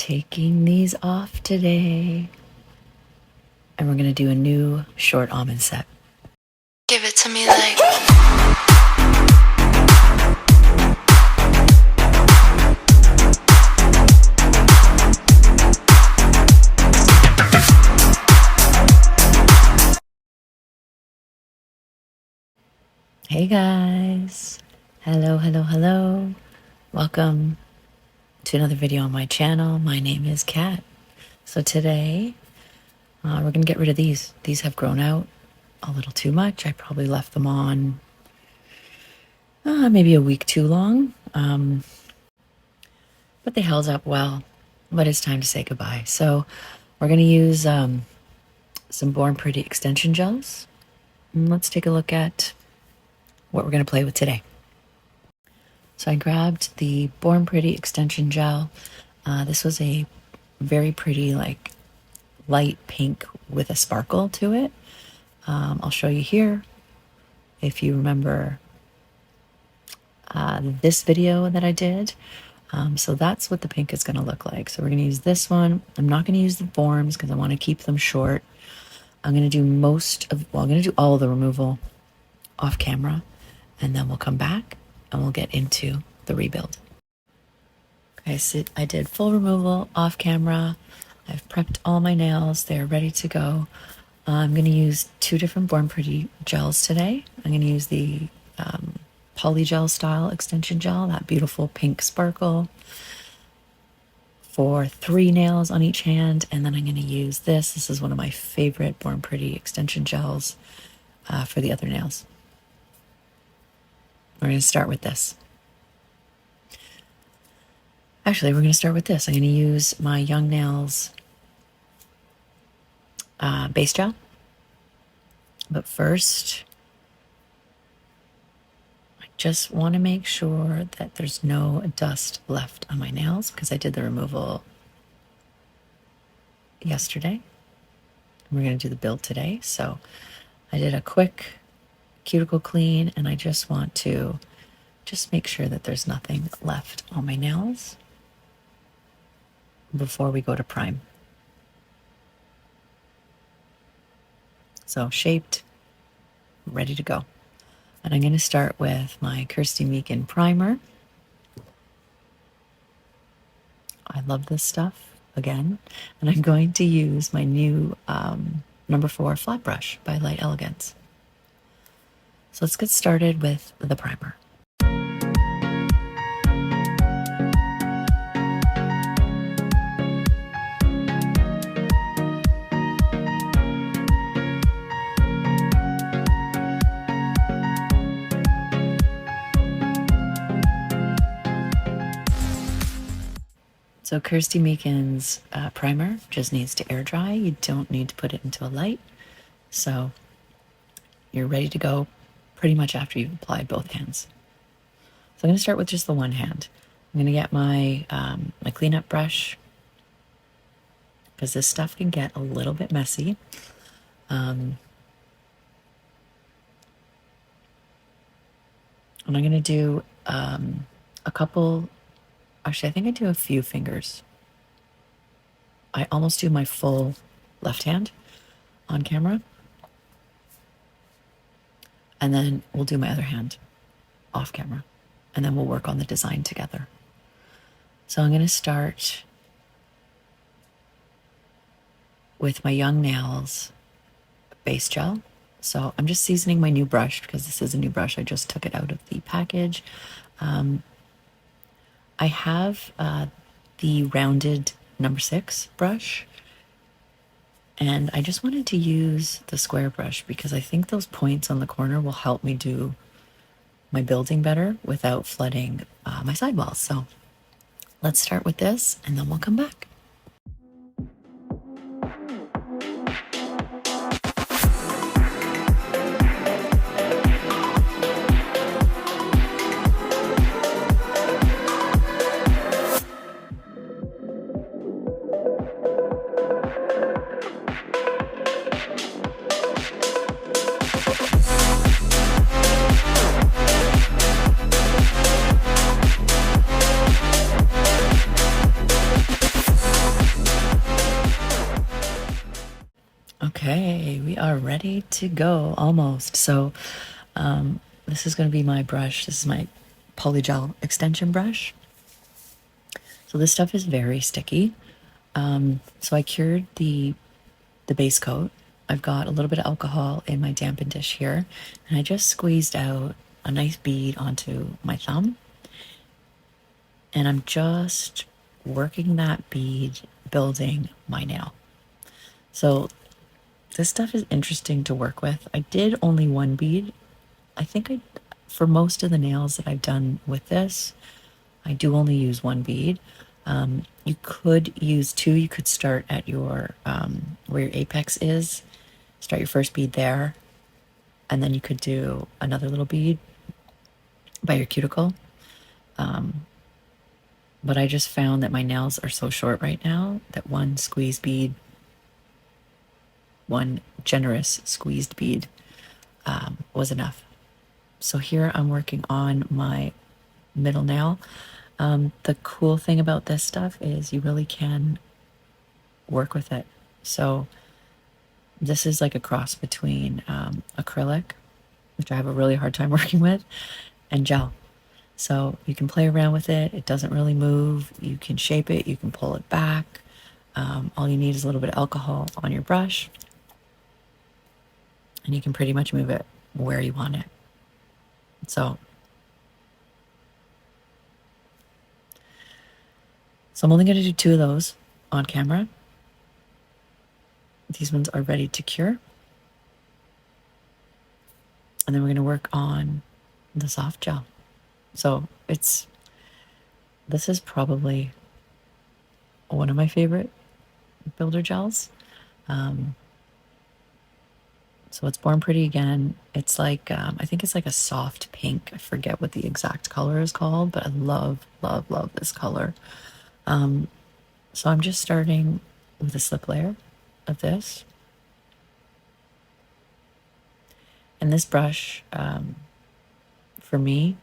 taking these off today. And we're going to do a new short almond set. Give it to me like... Hey guys, hello. Welcome to another video on my channel. My name is Kat. So today, we're gonna get rid of these. These have grown out a little too much. I probably left them on maybe a week too long. But they held up well, but it's time to say goodbye. So we're gonna use some Born Pretty extension gels. And let's take a look at what we're going to play with today. So I grabbed the Born Pretty extension gel. This was a very pretty, like, light pink with a sparkle to it. I'll show you here if you remember this video that I did. So that's what the pink is going to look like. So we're going to use this one. I'm not going to use the forms because I want to keep them short. I'm going to do I'm going to do all of the removal off camera. And then we'll come back and we'll get into the rebuild. Okay, so I did full removal off camera. I've prepped all my nails. They're ready to go. I'm going to use two different Born Pretty gels today. I'm going to use the polygel style extension gel, that beautiful pink sparkle, for 3 nails on each hand. And then I'm going to use this. This is one of my favorite Born Pretty extension gels for the other nails. We're going to start with this. Actually, we're going to start with this. I'm going to use my Young Nails base gel. But first, I just want to make sure that there's no dust left on my nails because I did the removal yesterday. We're going to do the build today. So I did a quick cuticle clean, and I just want to make sure that there's nothing left on my nails before we go to prime. So shaped, ready to go. And I'm going to start with my KIRSTY MEAKIN primer. I love this stuff again, and I'm going to use my new number 4 flat brush by ELEGANCE. So let's get started with the primer. So KIRSTY MEAKIN's primer just needs to air dry. You don't need to put it into a light. So you're ready to go pretty much after you've applied both hands. So I'm going to start with just the one hand. I'm going to get my my cleanup brush because this stuff can get a little bit messy. And I'm going to do a couple, actually I think I do a few fingers. I almost do my full left hand on camera. And then we'll do my other hand off camera. And then we'll work on the design together. So I'm going to start with my Young Nails base gel. So I'm just seasoning my new brush because this is a new brush. I just took it out of the package. I have the rounded number 6 brush. And I just wanted to use the square brush because I think those points on the corner will help me do my building better without flooding my sidewalls. So let's start with this and then we'll come back. Okay, we are ready to go almost. So this is going to be my brush. This is my polygel extension brush. So this stuff is very sticky. So I cured the base coat. I've got a little bit of alcohol in my dampen dish here, and I just squeezed out a nice bead onto my thumb, and I'm just working that bead, building my nail. So this stuff is interesting to work with. I did only one bead. I think for most of the nails that I've done with this, I do only use one bead. You could use two. You could start at your where your apex is, start your first bead there, and then you could do another little bead by your cuticle. But I just found that my nails are so short right now that one squeeze bead, one generous squeezed bead was enough. So here I'm working on my middle nail. The cool thing about this stuff is you really can work with it. So this is like a cross between acrylic, which I have a really hard time working with, and gel. So you can play around with it. It doesn't really move. You can shape it. You can pull it back. All you need is a little bit of alcohol on your brush, and you can pretty much move it where you want it. So I'm only going to do two of those on camera. These ones are ready to cure. And then we're going to work on the soft gel. So this is probably one of my favorite builder gels. So it's Born Pretty again. It's like, I think it's like a soft pink. I forget what the exact color is called, but I love, love, love this color. So I'm just starting with a slip layer of this. And this brush, for me,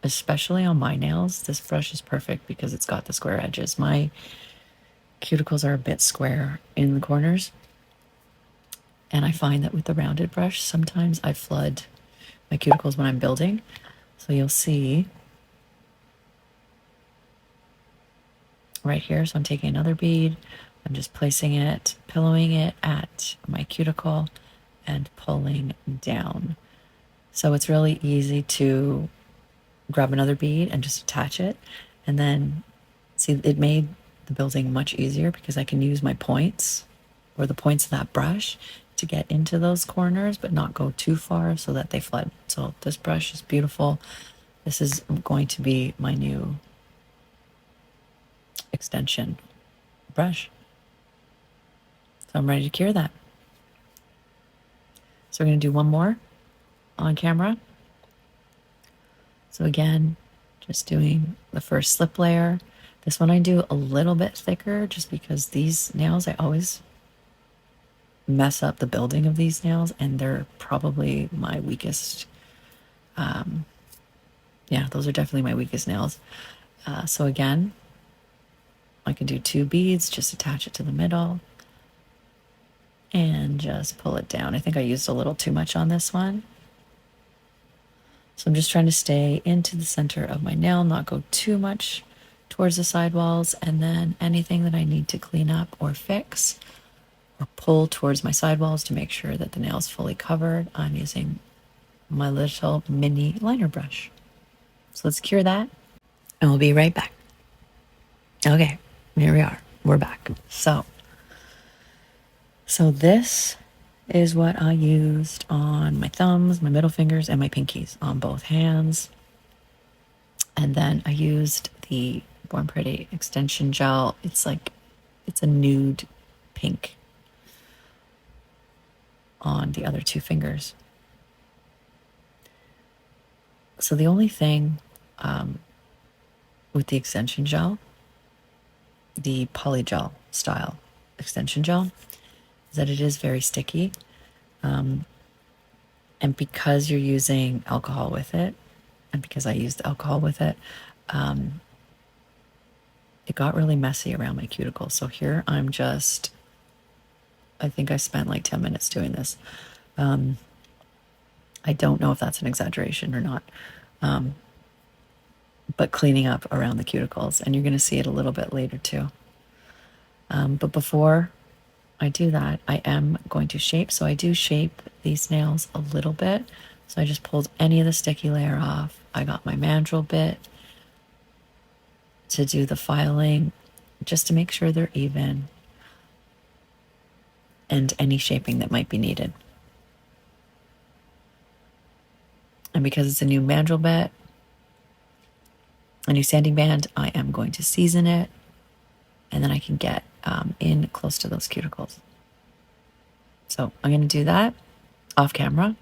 especially on my nails, this brush is perfect because it's got the square edges. My cuticles are a bit square in the corners. And I find that with the rounded brush, sometimes I flood my cuticles when I'm building. So you'll see right here. So I'm taking another bead. I'm just placing it, pillowing it at my cuticle and pulling down. So it's really easy to grab another bead and just attach it. And then see, it made the building much easier because I can use my points or the points of that brush to get into those corners, but not go too far so that they flood. So this brush is beautiful. This is going to be my new extension brush. So I'm ready to cure that. So we're going to do one more on camera. So again, just doing the first slip layer. This one I do a little bit thicker just because these nails, I always mess up the building of these nails, and they're probably my weakest. Yeah, those are definitely my weakest nails. So again, I can do two beads, just attach it to the middle and just pull it down. I think I used a little too much on this one. So I'm just trying to stay into the center of my nail, not go too much towards the sidewalls, and then anything that I need to clean up or fix or pull towards my sidewalls to make sure that the nail is fully covered, I'm using my little mini liner brush. So let's cure that, and we'll be right back. Okay, here we are. We're back. So this is what I used on my thumbs, my middle fingers, and my pinkies on both hands. And then I used the Born Pretty extension gel. It's a nude pink on the other two fingers. So the only thing with the extension gel, the polygel style extension gel, is that it is very sticky. And because you're using alcohol with it, and because I used alcohol with it, it got really messy around my cuticle. So here I'm just I think I spent like 10 minutes doing this. I don't know if that's an exaggeration or not. But cleaning up around the cuticles, and you're going to see it a little bit later too. But before I do that, I am going to shape. So I do shape these nails a little bit. So I just pulled any of the sticky layer off. I got my mandrel bit to do the filing, just to make sure they're even, and any shaping that might be needed. And because it's a new mandrel bit, a new sanding band, I am going to season it, and then I can get in close to those cuticles. So I'm going to do that off camera.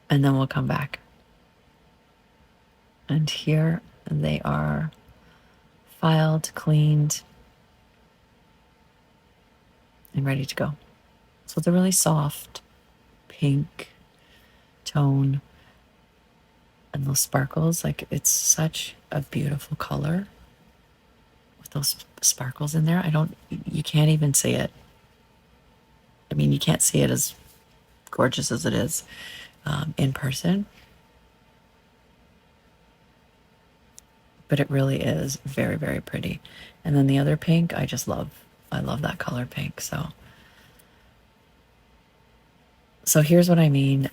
And then we'll come back. And here they are, filed, cleaned, and ready to go. So it's a really soft pink tone, and those sparkles, like, it's such a beautiful color with those sparkles in there. You can't even see it. I mean, you can't see it as gorgeous as it is in person, but it really is very, very pretty. And then the other pink, I love that color pink. So here's what I mean.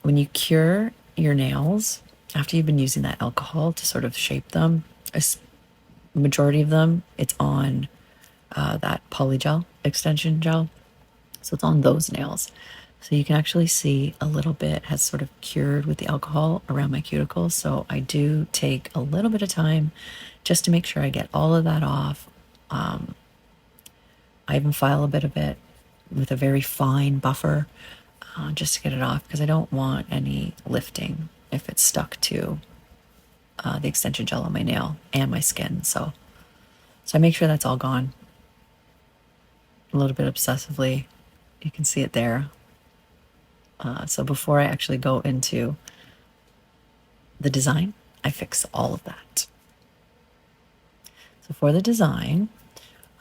When you cure your nails, after you've been using that alcohol to sort of shape them, a majority of them, it's on that polygel extension gel. So it's on those nails. So you can actually see a little bit has sort of cured with the alcohol around my cuticles. So I do take a little bit of time just to make sure I get all of that off. I even file a bit of it with a very fine buffer just to get it off, because I don't want any lifting if it's stuck to the extension gel on my nail and my skin. So I make sure that's all gone. A little bit obsessively. You can see it there. So before I actually go into the design, I fix all of that. So for the design,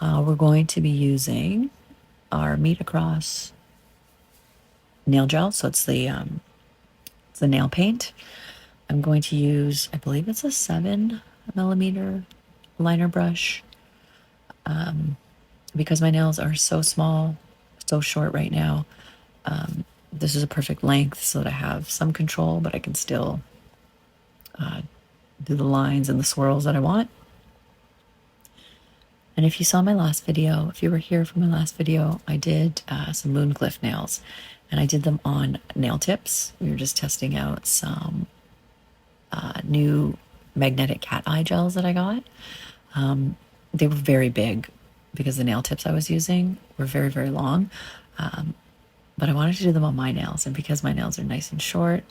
we're going to be using our Meet Across nail gel. So it's the nail paint. I'm going to use, I believe it's a 7mm liner brush. Because my nails are so small, so short right now, this is a perfect length so that I have some control, but I can still do the lines and the swirls that I want. And if you saw my last video, if you were here for my last video, I did some moon glyph nails, and I did them on nail tips. We were just testing out some new magnetic cat eye gels that I got. They were very big because the nail tips I was using were very, very long. But I wanted to do them on my nails, and because my nails are nice and short,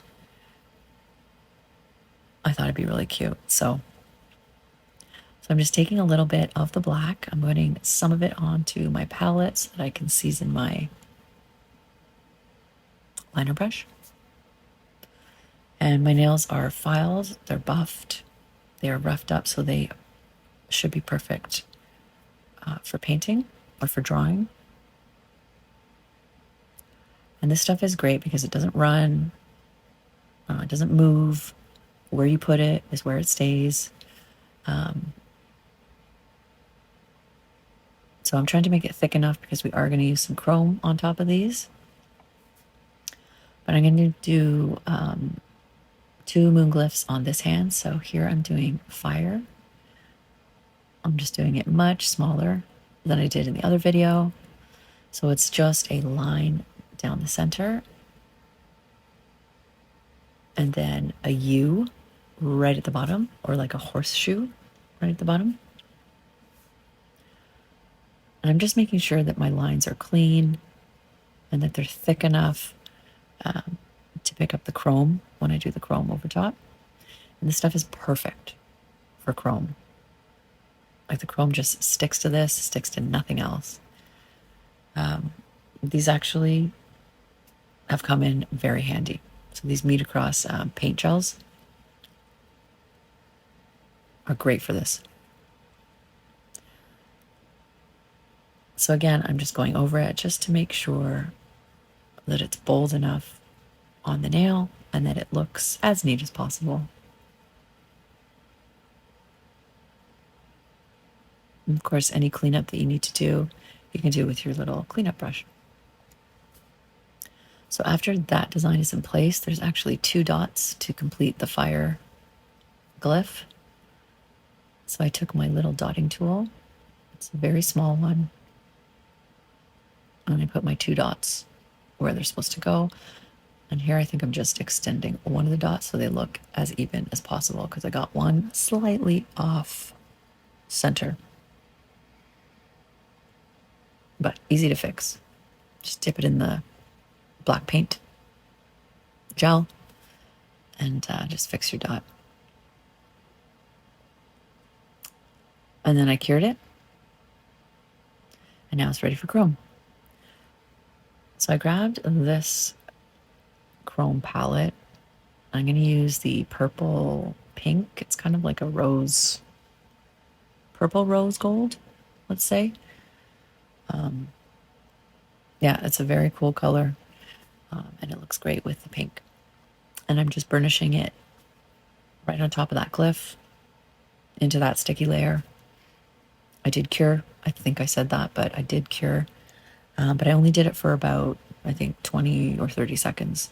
I thought it'd be really cute. So I'm just taking a little bit of the black. I'm putting some of it onto my palette so that I can season my liner brush. And my nails are filed, they're buffed, they are roughed up, so they should be perfect for painting or for drawing. And this stuff is great because it doesn't run, it doesn't move. Where you put it is where it stays. So I'm trying to make it thick enough because we are going to use some chrome on top of these. But I'm going to do 2 moon glyphs on this hand. So here I'm doing fire. I'm just doing it much smaller than I did in the other video. So it's just a line down the center. And then a U right at the bottom, or like a horseshoe right at the bottom. And I'm just making sure that my lines are clean and that they're thick enough to pick up the chrome when I do the chrome over top. And this stuff is perfect for chrome. Like, the chrome just sticks to this, sticks to nothing else. These actually have come in very handy. So these Meet Across paint gels are great for this. So again, I'm just going over it just to make sure that it's bold enough on the nail and that it looks as neat as possible. And of course, any cleanup that you need to do, you can do with your little cleanup brush. So after that design is in place, there's actually 2 dots to complete the fire glyph. So I took my little dotting tool, it's a very small one, and I put my 2 dots where they're supposed to go. And here I think I'm just extending one of the dots so they look as even as possible, because I got one slightly off center. But easy to fix. Just dip it in the black paint gel and just fix your dot. And then I cured it. And now it's ready for chrome. So I grabbed this chrome palette. I'm going to use the purple pink. It's kind of like a rose, purple rose gold, let's say. Yeah, it's a very cool color. And it looks great with the pink. And I'm just burnishing it right on top of that glyph into that sticky layer. I did cure. I think I said that, but I did cure. But I only did it for about, I think, 20 or 30 seconds.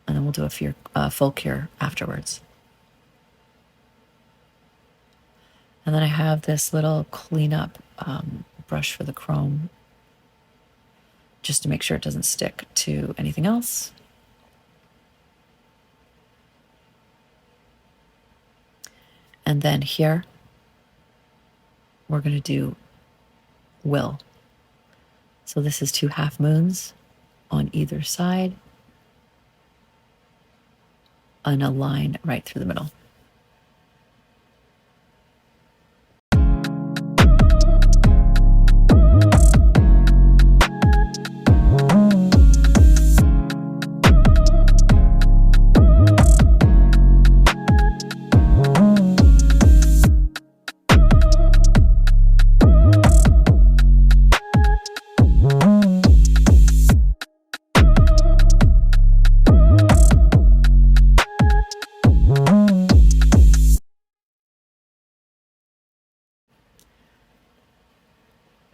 And then we'll do a full cure afterwards. And then I have this little cleanup brush for the chrome, just to make sure it doesn't stick to anything else. And then here, we're going to do will. So this is 2 half moons on either side and a line right through the middle.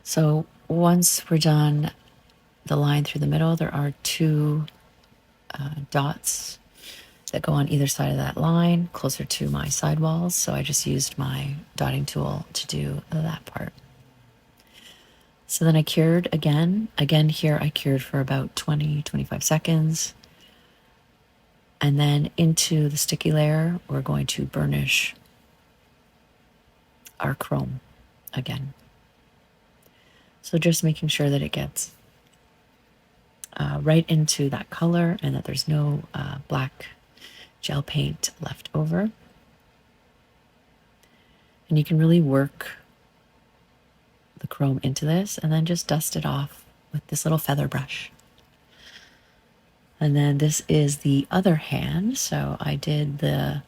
So once we're done the line through the middle, there are 2 dots that go on either side of that line, closer to my sidewalls. So I just used my dotting tool to do that part. So then I cured again. Again, here I cured for about 20-25 seconds. And then into the sticky layer, we're going to burnish our chrome again. So just making sure that it gets right into that color and that there's no black gel paint left over. And you can really work the chrome into this and then just dust it off with this little feather brush. And then this is the other hand. So I did the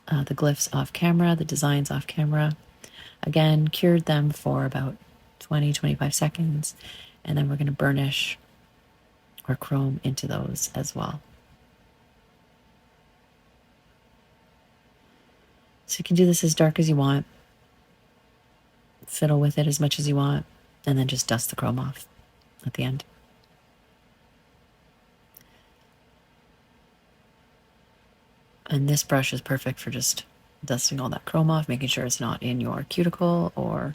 glyphs off camera, the designs off camera. Again, cured them for about 20-25 seconds. And then we're going to burnish our chrome into those as well. So you can do this as dark as you want, fiddle with it as much as you want, and then just dust the chrome off at the end. And this brush is perfect for just dusting all that chrome off, making sure it's not in your cuticle or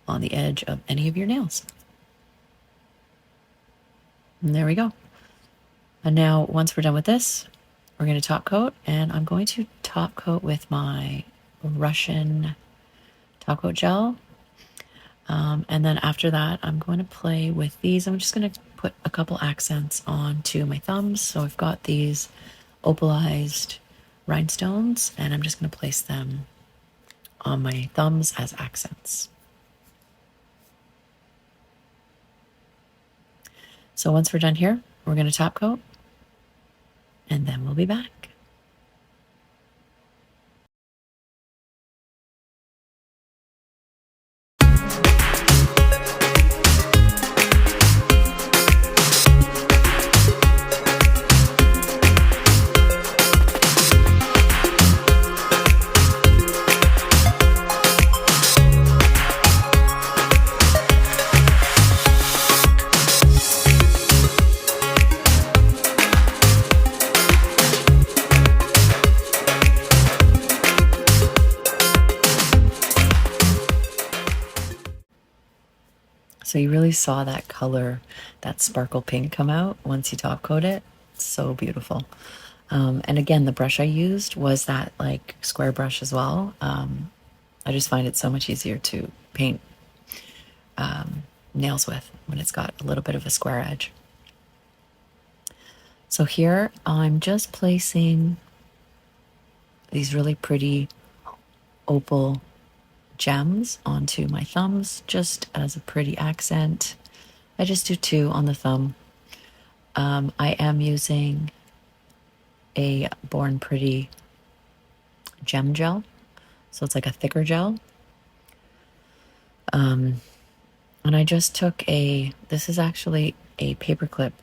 on the edge of any of your nails. And there we go. And now once we're done with this, we're going to top coat, and I'm going to top coat with my Russian Top Coat Gel. And then after that, I'm going to play with these. I'm just going to put a couple accents onto my thumbs. So I've got these opalized rhinestones, and I'm just going to place them on my thumbs as accents. So once we're done here, we're going to top coat, and then we'll be back. So you really saw that color, that sparkle pink come out once you top coat it. So beautiful. And again, the brush I used was that like square brush as well. I just find it so much easier to paint nails with when it's got a little bit of a square edge. So here I'm just placing these really pretty opal gems onto my thumbs just as a pretty accent. I just do 2 on the thumb. I am using a Born Pretty gem gel, so it's like a thicker gel. And I just took this is actually a paper clip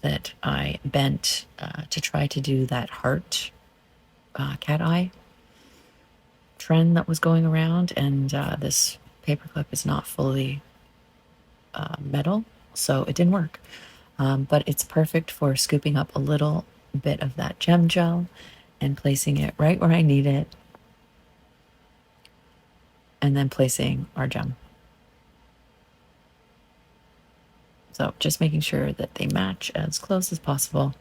that I bent to try to do that heart cat eye trend that was going around, and this paperclip is not fully metal, so it didn't work. But it's perfect for scooping up a little bit of that gem gel and placing it right where I need it, and then placing our gem. So just making sure that they match as close as possible.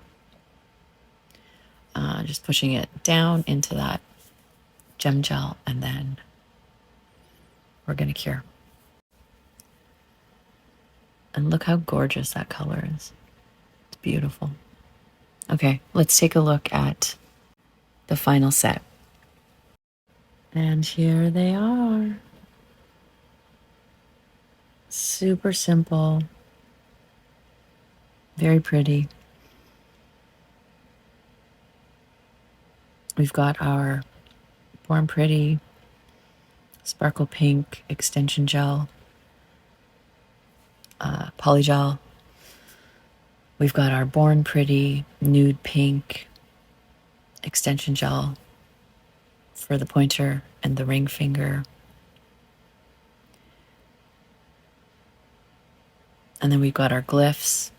Just pushing it down into that gem gel, and then we're going to cure. And look how gorgeous that color is. It's beautiful. Okay, let's take a look at the final set. And here they are. Super simple. Very pretty. We've got our Born Pretty sparkle pink extension gel, polygel. We've got our Born Pretty nude pink extension gel for the pointer and the ring finger. And then we've got our glyphs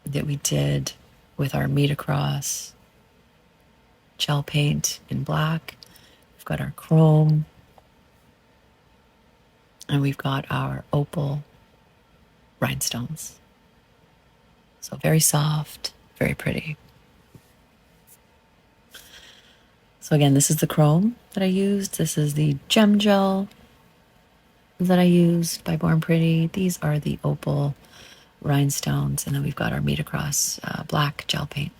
that we did with our meet across gel paint in black. We've got our chrome. And we've got our opal rhinestones. So very soft, very pretty. So again, this is the chrome that I used. This is the gem gel that I used by Born Pretty. These are the opal rhinestones. And then we've got our meet across black gel paint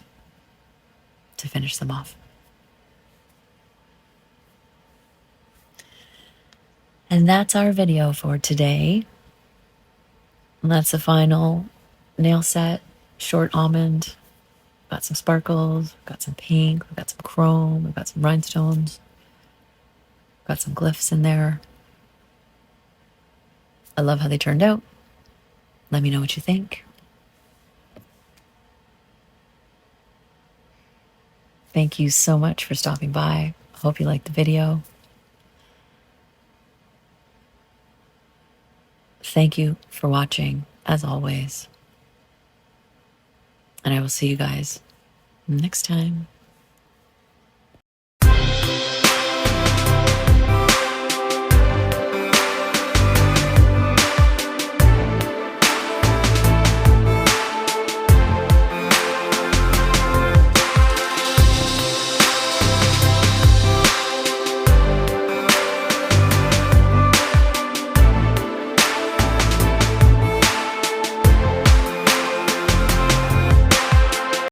to finish them off. And that's our video for today. And that's the final nail set, short almond. Got some sparkles, got some pink, we've got some chrome, we've got some rhinestones, got some glyphs in there. I love how they turned out. Let me know what you think. Thank you so much for stopping by. Hope you liked the video. Thank you for watching, as always. And I will see you guys next time.